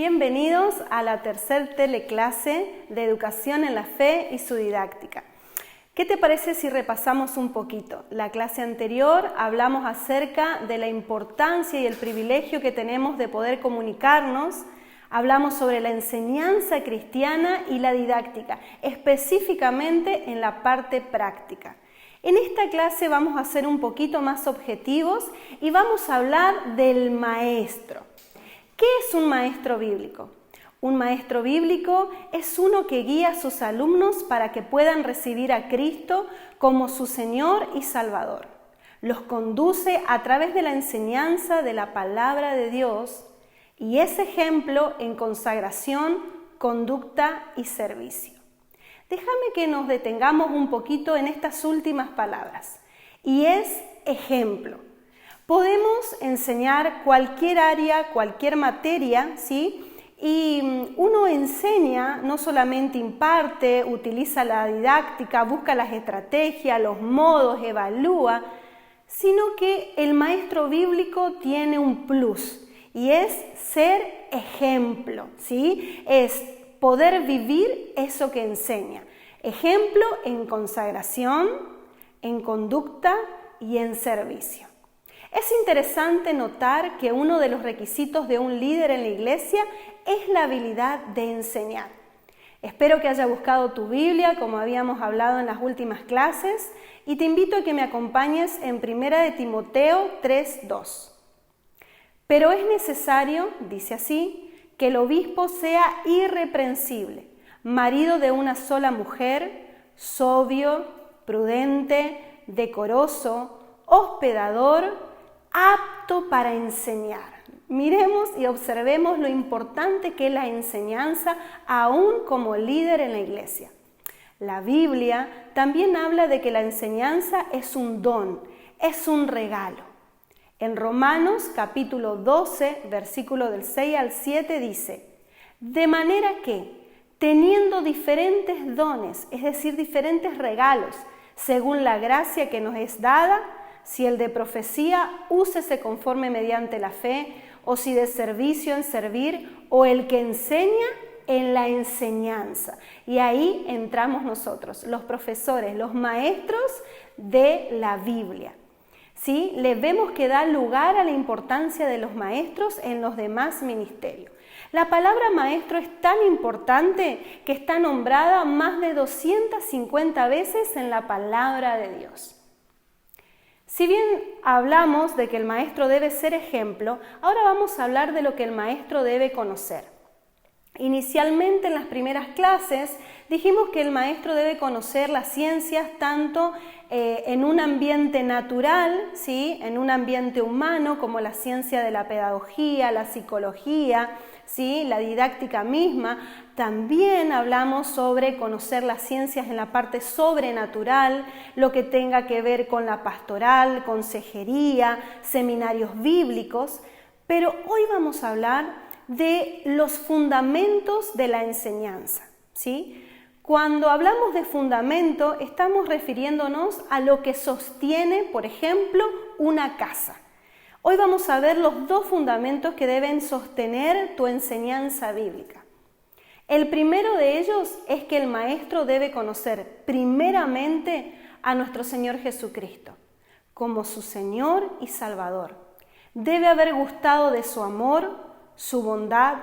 Bienvenidos a la tercer teleclase de Educación en la Fe y su didáctica. ¿Qué te parece si repasamos un poquito? La clase anterior hablamos acerca de la importancia y el privilegio que tenemos de poder comunicarnos. Hablamos sobre la enseñanza cristiana y la didáctica, específicamente en la parte práctica. En esta clase vamos a ser un poquito más objetivos y vamos a hablar del maestro. ¿Qué es un maestro bíblico? Un maestro bíblico es uno que guía a sus alumnos para que puedan recibir a Cristo como su Señor y Salvador. Los conduce a través de la enseñanza de la palabra de Dios y es ejemplo en consagración, conducta y servicio. Déjame que nos detengamos un poquito en estas últimas palabras, y es ejemplo. Podemos enseñar cualquier área, cualquier materia, ¿sí? Y uno enseña, no solamente imparte, utiliza la didáctica, busca las estrategias, los modos, evalúa, sino que el maestro bíblico tiene un plus, y es ser ejemplo, ¿sí? Es poder vivir eso que enseña. Ejemplo en consagración, en conducta y en servicio. Es interesante notar que uno de los requisitos de un líder en la iglesia es la habilidad de enseñar. Espero que haya buscado tu Biblia, como habíamos hablado en las últimas clases, y te invito a que me acompañes en 1 de Timoteo 3:2. Pero es necesario, dice así, que el obispo sea irreprensible, marido de una sola mujer, sobrio, prudente, decoroso, hospedador, apto para enseñar. Miremos y observemos lo importante que es la enseñanza aún como líder en la iglesia. La Biblia también habla de que la enseñanza es un don, es un regalo. En Romanos capítulo 12, versículo del 6 al 7 dice: de manera que, teniendo diferentes dones, es decir, diferentes regalos, según la gracia que nos es dada, si el de profecía, úsese conforme mediante la fe, o si de servicio en servir, o el que enseña en la enseñanza. Y ahí entramos nosotros, los profesores, los maestros de la Biblia. ¿Sí? Le vemos que da lugar a la importancia de los maestros en los demás ministerios. La palabra maestro es tan importante que está nombrada más de 250 veces en la palabra de Dios. Si bien hablamos de que el maestro debe ser ejemplo, ahora vamos a hablar de lo que el maestro debe conocer. Inicialmente en las primeras clases dijimos que el maestro debe conocer las ciencias tanto en un ambiente natural, ¿sí? En un ambiente humano como la ciencia de la pedagogía, la psicología, ¿sí? La didáctica misma. También hablamos sobre conocer las ciencias en la parte sobrenatural, lo que tenga que ver con la pastoral, consejería, seminarios bíblicos, pero hoy vamos a hablar de los fundamentos de la enseñanza, ¿sí? Cuando hablamos de fundamento, estamos refiriéndonos a lo que sostiene, por ejemplo, una casa. Hoy vamos a ver los dos fundamentos que deben sostener tu enseñanza bíblica. El primero de ellos es que el maestro debe conocer primeramente a nuestro Señor Jesucristo como su Señor y Salvador. Debe haber gustado de su amor, su bondad,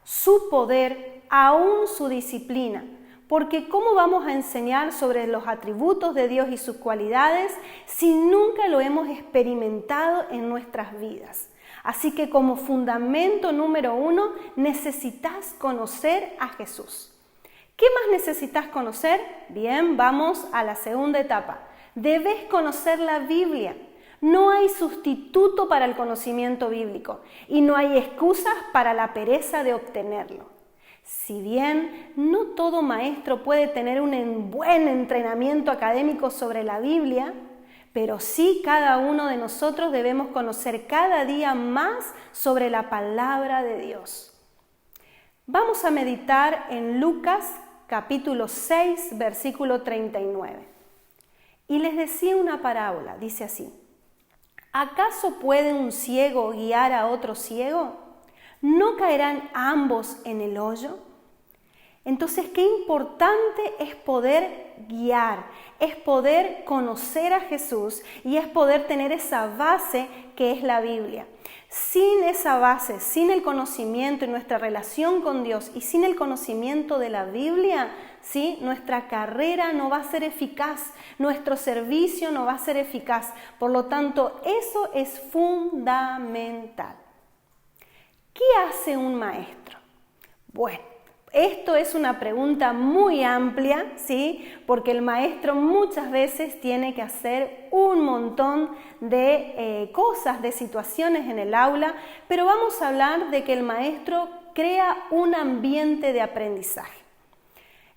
su poder, aún su disciplina. Porque ¿cómo vamos a enseñar sobre los atributos de Dios y sus cualidades si nunca lo hemos experimentado en nuestras vidas? Así que como fundamento número 1, necesitas conocer a Jesús. ¿Qué más necesitas conocer? Bien, vamos a la segunda etapa. Debes conocer la Biblia. No hay sustituto para el conocimiento bíblico y no hay excusas para la pereza de obtenerlo. Si bien no todo maestro puede tener un buen entrenamiento académico sobre la Biblia, pero sí cada uno de nosotros debemos conocer cada día más sobre la palabra de Dios. Vamos a meditar en Lucas capítulo 6, versículo 39. Y les decía una parábola, dice así: ¿acaso puede un ciego guiar a otro ciego? ¿No caerán ambos en el hoyo? Entonces, qué importante es poder guiar, es poder conocer a Jesús y es poder tener esa base que es la Biblia. Sin esa base, sin el conocimiento y nuestra relación con Dios y sin el conocimiento de la Biblia, ¿sí?, nuestra carrera no va a ser eficaz, nuestro servicio no va a ser eficaz. Por lo tanto, eso es fundamental. ¿Qué hace un maestro? Bueno, esto es una pregunta muy amplia, ¿sí?, porque el maestro muchas veces tiene que hacer un montón de cosas, de situaciones en el aula, pero vamos a hablar de que el maestro crea un ambiente de aprendizaje.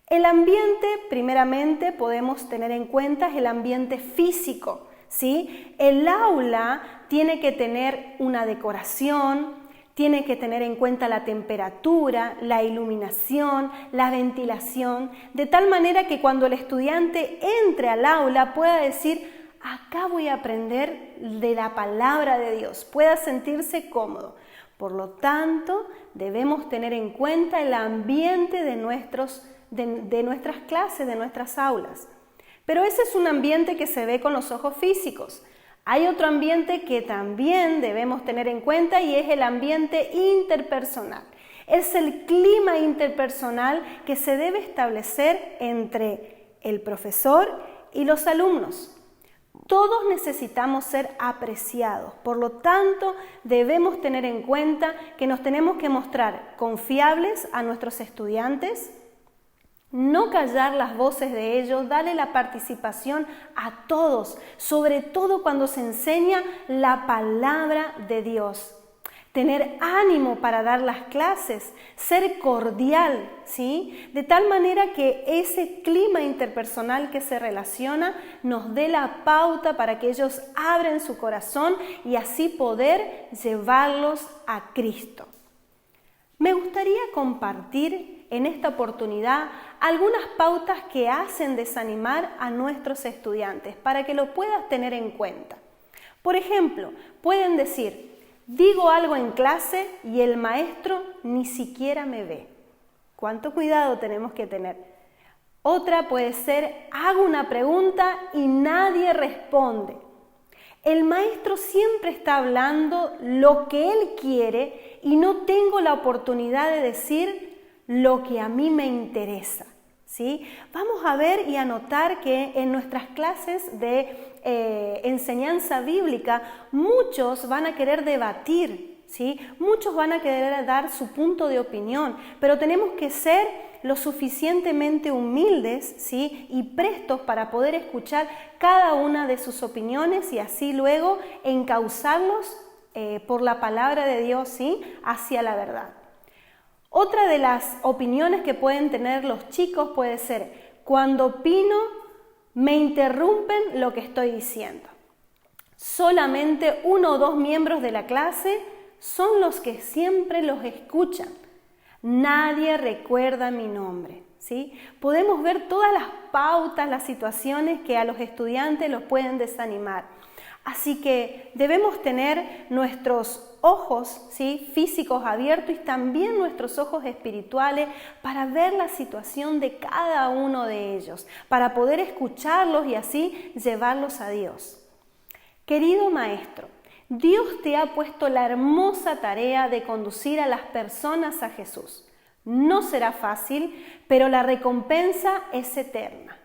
El ambiente, primeramente, podemos tener en cuenta es el ambiente físico, ¿sí? El aula tiene que tener una decoración, tiene que tener en cuenta la temperatura, la iluminación, la ventilación, de tal manera que cuando el estudiante entre al aula pueda decir, acá voy a aprender de la palabra de Dios, pueda sentirse cómodo. Por lo tanto, debemos tener en cuenta el ambiente de nuestras clases, de nuestras aulas. Pero ese es un ambiente que se ve con los ojos físicos. Hay otro ambiente que también debemos tener en cuenta y es el ambiente interpersonal. Es el clima interpersonal que se debe establecer entre el profesor y los alumnos. Todos necesitamos ser apreciados, por lo tanto debemos tener en cuenta que nos tenemos que mostrar confiables a nuestros estudiantes, no callar las voces de ellos, darle la participación a todos, sobre todo cuando se enseña la palabra de Dios. Tener ánimo para dar las clases, ser cordial, ¿sí? De tal manera que ese clima interpersonal que se relaciona nos dé la pauta para que ellos abran su corazón y así poder llevarlos a Cristo. Me gustaría compartir en esta oportunidad algunas pautas que hacen desanimar a nuestros estudiantes para que lo puedas tener en cuenta. Por ejemplo, pueden decir, digo algo en clase y el maestro ni siquiera me ve. ¿Cuánto cuidado tenemos que tener? Otra puede ser, hago una pregunta y nadie responde. El maestro siempre está hablando lo que él quiere y no tengo la oportunidad de decir lo que a mí me interesa, ¿sí? Vamos a ver y a notar que en nuestras clases de enseñanza bíblica muchos van a querer debatir, ¿sí? Muchos van a querer dar su punto de opinión, pero tenemos que ser lo suficientemente humildes, ¿sí?, y prestos para poder escuchar cada una de sus opiniones y así luego encauzarlos por la palabra de Dios, ¿sí?, hacia la verdad. Otra de las opiniones que pueden tener los chicos puede ser, cuando opino, me interrumpen lo que estoy diciendo. Solamente 1 o 2 miembros de la clase son los que siempre los escuchan. Nadie recuerda mi nombre, ¿sí? Podemos ver todas las pautas, las situaciones que a los estudiantes los pueden desanimar. Así que debemos tener nuestros ojos, ¿sí?, físicos abiertos y también nuestros ojos espirituales para ver la situación de cada uno de ellos, para poder escucharlos y así llevarlos a Dios. Querido maestro, Dios te ha puesto la hermosa tarea de conducir a las personas a Jesús. No será fácil, pero la recompensa es eterna.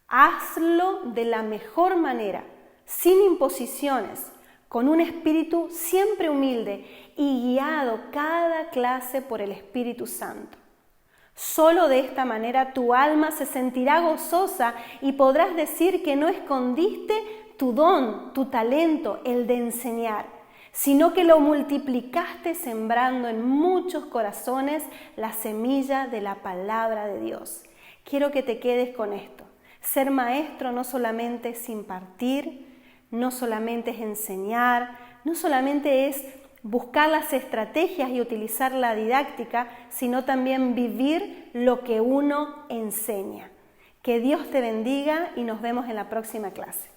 Hazlo de la mejor manera, sin imposiciones, con un espíritu siempre humilde y guiado cada clase por el Espíritu Santo. Solo de esta manera tu alma se sentirá gozosa y podrás decir que no escondiste tu don, tu talento, el de enseñar, sino que lo multiplicaste sembrando en muchos corazones la semilla de la palabra de Dios. Quiero que te quedes con esto. Ser maestro no solamente es impartir, no solamente es enseñar, no solamente es buscar las estrategias y utilizar la didáctica, sino también vivir lo que uno enseña. Que Dios te bendiga y nos vemos en la próxima clase.